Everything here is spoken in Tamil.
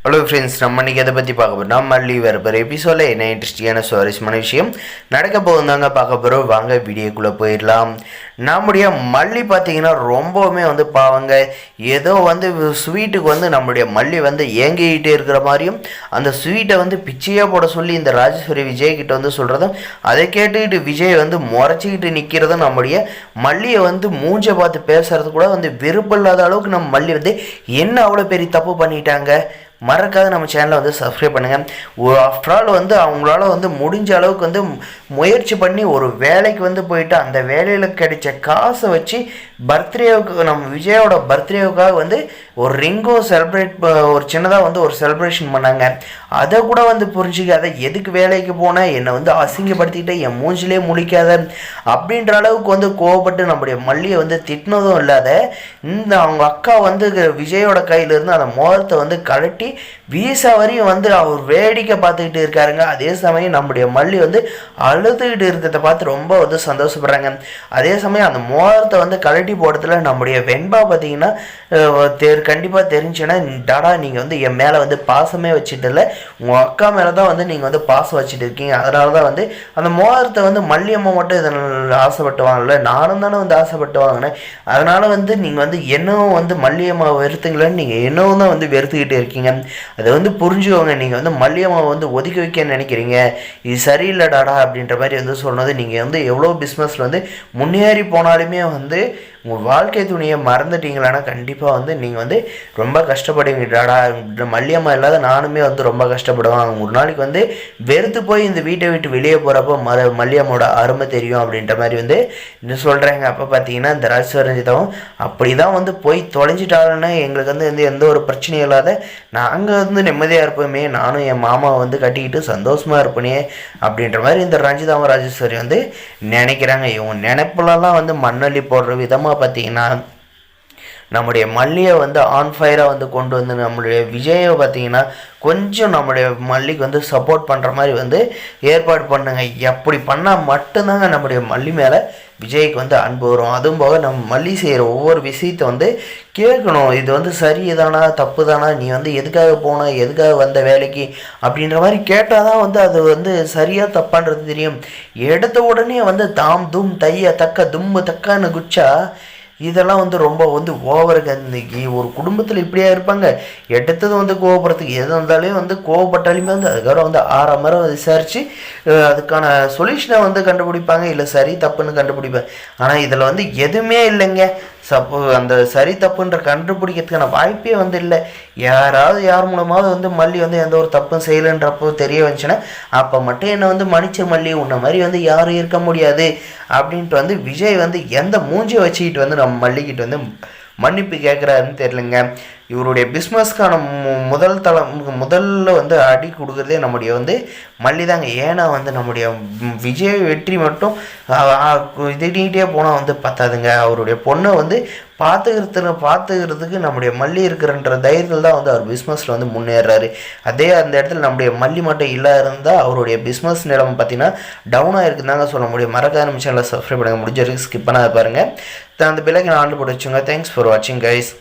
ஹலோ ஃப்ரெண்ட்ஸ், நம்ம இன்றைக்கி எதை பற்றி பார்க்க போகிறோம்? மல்லி வரப்போகிற எபிசோடில் என்ன இன்ட்ரெஸ்டிங்கான சுவாரஸ்யமான விஷயம் நடக்க போகுதாங்க பார்க்க போகிறோம். வாங்க வீடியோக்குள்ளே போயிடலாம். நம்முடைய மல்லி பார்த்திங்கன்னா ரொம்பவுமே பாவங்க, ஏதோ ஸ்வீட்டுக்கு நம்முடைய மல்லி ஏங்கிக்கிட்டே இருக்கிற மாதிரியும் அந்த ஸ்வீட்டை பிச்சையாக போட சொல்லி இந்த ராஜேஸ்வரி விஜய்கிட்ட சொல்கிறதும், அதை கேட்டுக்கிட்டு விஜய் முறைச்சிக்கிட்டு நிற்கிறதும், நம்முடைய மல்லியை மூஞ்சை பார்த்து பேசுறது கூட விருப்பம் அளவுக்கு நம்ம மல்லி என்ன அவ்வளோ பெரிய தப்பு பண்ணிட்டாங்க. மறக்காத நம்ம சேனலை சப்ஸ்கிரைப் பண்ணுங்கள். ஆஃப்டர் ஆல் அவங்களால முடிஞ்ச அளவுக்கு முயற்சி பண்ணி ஒரு வேலைக்கு போயிட்டு அந்த வேலையில் கிடைச்ச காசை வச்சு பர்த்டேவுக்கு, நம்ம விஜயோட பர்த்டேவுக்காக ஒரு ரிங்கும் செலிப்ரேட், ஒரு சின்னதாக ஒரு செலிப்ரேஷன் பண்ணாங்க. அதை கூட புரிஞ்சுக்காத, எதுக்கு வேலைக்கு போனால் என்னை அசிங்கப்படுத்திக்கிட்டு என் மூஞ்சிலே முழிக்காத அப்படின்ற அளவுக்கு கோவப்பட்டு நம்முடைய மல்லியை திட்டினதும் இல்லாத, இந்த அவங்க அக்கா விஜயோட கையிலிருந்து அந்த மோதிரத்தை கழட்டி வீசா வரையும் அவர் வேடிக்கை பார்த்துக்கிட்டு இருக்காருங்க. அதே சமயம் நம்முடைய மல்லி அழுதுகிட்டு இருக்கிறத பார்த்து ரொம்ப சந்தோஷப்படுறாங்க. அதே சமயம் அந்த மோதிரத்தை கழட்டி போடுறதுல நம்முடைய வெண்பா பார்த்தீங்கன்னா கண்டிப்பாக தெரிஞ்சுன்னா, டாடா நீங்கள் என் மேலே பாசமே வச்சுட்டு இல்லை, உங்கள் அக்கா மேலே தான் நீங்கள் பாசம் வச்சுட்டு இருக்கீங்க. அதனால தான் அந்த மோதிரத்தை மல்லியம்மா மட்டும் இதனால் ஆசைப்பட்டு வாங்கல, நானும் தானே ஆசைப்பட்டு வாங்கினேன். அதனால் நீங்கள் என்னவும் மல்லியம்மா வெறுத்துங்களேன்னு நீங்கள் என்னவும் தான் வெறுத்துக்கிட்டு இருக்கீங்க. அதை புரிஞ்சுக்கோங்க. நீங்கள் மல்லியம்மாவை ஒதுக்கி வைக்க நினைக்கிறீங்க, இது சரியில்லைடாடா அப்படின்ற மாதிரி சொன்னது. நீங்கள் எவ்வளோ பிஸ்னஸில் முன்னேறி போனாலுமே உங்கள் வாழ்க்கை துணியை மறந்துட்டீங்களான்னா கண்டிப்பாக நீங்கள் ரொம்ப கஷ்டப்படுவீங்கடாடா. மல்லியம்மா இல்லாத நானுமே ரொம்ப கஷ்டப்படுவாங்க. ஒரு நாளைக்கு வெறுத்து போய் இந்த வீட்டை விட்டு வெளியே போகிறப்போ மல்லியம்மோட அருமை தெரியும் அப்படின்ற மாதிரி இன்னும் சொல்கிறாங்க. அப்போ பார்த்தீங்கன்னா இந்த ராஜ்வரஞ்சிதாவும் அப்படி தான் போய் தொலைஞ்சிட்டாலுன்னா எங்களுக்கு எந்த ஒரு பிரச்சனையும் இல்லாத நாங்கள் நிம்மதியாக இருப்போமே, நானும் என் மாமாவை கட்டிக்கிட்டு சந்தோஷமாக இருப்பேனே அப்படின்ற மாதிரி இந்த ரஞ்சிதாவும் ராஜேஸ்வரி நினைக்கிறாங்க. இவங்க நினைப்புலலாம் மண்ணள்ளி போடுற விதமாக பார்த்தீங்கன்னா நம்முடைய மல்லியை ஆன் ஃபயராக கொண்டு நம்மளுடைய விஜயை பார்த்தீங்கன்னா கொஞ்சம் நம்முடைய மல்லிக்கு சப்போர்ட் பண்ணுற மாதிரி ஏற்பாடு பண்ணுங்க. எப்படி பண்ணால் மட்டும்தாங்க நம்முடைய மல்லி மேலே விஜய்க்கு அன்பு வரும். அதுவும் போக நம்ம மல்லி செய்கிற ஒவ்வொரு விஷயத்தை கேட்கணும். இது சரிதானா தப்பு தானா, நீ எதுக்காக போன, எதுக்காக வந்த வேலைக்கு அப்படின்ற மாதிரி கேட்டால் தான் அது சரியாக தப்பான்றது தெரியும். எடுத்த உடனே தாம் தும் தைய தக்க தும்மு தக்கான்னு குச்சா இதெல்லாம் ரொம்ப ஓவருக்கு. அன்றைக்கி ஒரு குடும்பத்தில் இப்படியா இருப்பாங்க. எடுத்தது கோவப்படுறதுக்கு எது வந்தாலும் கோவப்பட்டாலுமே அதுக்கப்புறம் ஆறாமரம் விசாரித்து அதுக்கான சொல்யூஷனை கண்டுபிடிப்பாங்க, இல்லை சரி தப்புன்னு கண்டுபிடிப்பாங்க. ஆனால் இதில் எதுவுமே இல்லைங்க. அந்த சரி தப்புன்ற கண்டுபிடிக்கிறதுக்கான வாய்ப்பே இல்லை. யாராவது யார் மூலமாவது மல்லி எந்த ஒரு தப்பும் செய்யலைன்றப்போ தெரிய வந்துச்சுன்னா அப்போ மட்டும் என்னை மன்னிச்ச மல்லி, உன்ன மாதிரி யாரும் இருக்க முடியாது அப்படின்ட்டு விஜய் எந்த மூஞ்சியை வச்சுக்கிட்டு நம்ம மல்லிக்கிட்டு மன்னிப்பு கேட்குறாருன்னு தெரியலங்க. இவருடைய பிஸ்னஸ்க்கான முதல்ல அடி கொடுக்குறதே நம்முடைய மல்லி தாங்க. ஏன்னா நம்முடைய விஜய் வெற்றி மட்டும் இதுகிட்டே போனால் பத்தாதுங்க. அவருடைய பொண்ணை பார்த்துக்கிறதுக்கு நம்முடைய மல்லி இருக்கிறன்ற தைரியத்தில் தான் அவர் பிஸ்னஸில் முன்னேறாரு. அதே அந்த இடத்துல நம்முடைய மல்லி மட்டும் இல்லாத இருந்தால் அவருடைய பிஸ்னஸ் நிலைமை பார்த்தீங்கன்னா டவுனாக இருக்குதாங்க சொல்ல முடியும். மறக்காத நம்ம சேனலை சப்ஸ்கிரைப் பண்ணுங்கள், முடிஞ்ச வரைக்கும் ஸ்கிப் பண்ணாத பாருங்கள். அந்த பிள்ளைக்கு நான் ஆண்டு போட்டு வச்சுங்க. தேங்க்ஸ் ஃபார் வாட்சிங் கைஸ்.